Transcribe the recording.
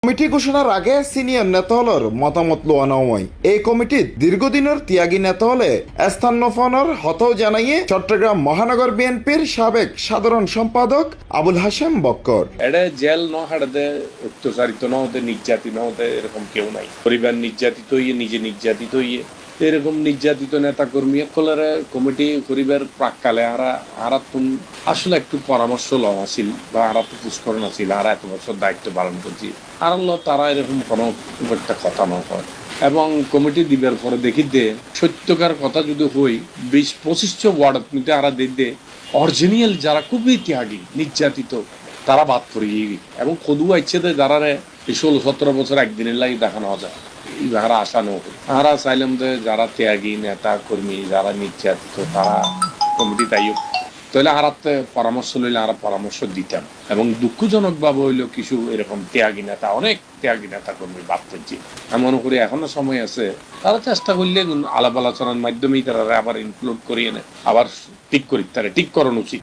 Committee ঘোষণার আগে senior নেতা হলর মতামত লোয়া নয়। এই কমিটির দীর্ঘদিনের ত্যাগী নেতা হলে স্থান নফানোর হতাও জানাইয়ে চট্টগ্রাম মহানগর বিএনপির সাবেক সাধারণ সম্পাদক আবুল হাশেম বক্কর। এটা জেল নহাড়ে অত্যাচারিত না হতে, নির্যাতিত না হতে এরকম কেউ নাই। পরিবার নির্যাতিত হইয়ে, নিজে নির্যাতিত হইয়ে এরকম নির্যাতিত নেতা কর্মী কলারে কমিটি পরিবার প্রাককালে আরা তুমি আসলে একটু পরামর্শ লওয়া আছিল বা আরা তো পুষ্করণ আছিল, আর এত বছর দায়িত্ব পালন করছি আর তারা এরকম কোনো একটা কথা না হয়। এবং কমিটি দিবার পরে দেখি দে সত্যকার কথা যদি হই 20-25 ওয়ার্ড নিতে আরা দে অরিজিনাল যারা খুবই ত্যাগী নির্যাতিত তারা বাদ করিয়ে এবং কদু আইছে যারা 16-17 বছর একদিনের লাগে দেখানো যায় যারা আসানো তারা চাইলাম যে যারা ত্যাগী নেতা কর্মী যারা নির্যাতিত তারা কমিটি তাইও তাহলে আরাতে পরামর্শ লইলে আরা পরামর্শ দিতাম। এবং দুঃখজনক ভাবে হইলো কিছু এরকম ত্যাগী নেতা, অনেক ত্যাগী নেতা কর্মী বাদ করছি। আমি মনে করি এখনো সময় আছে, তারা চেষ্টা করলে আলাপ আলোচনার মাধ্যমেই তারা আবার ইনক্লুড করিয়ে নেয়, আবার ঠিক করি তারা ঠিক করানো উচিত।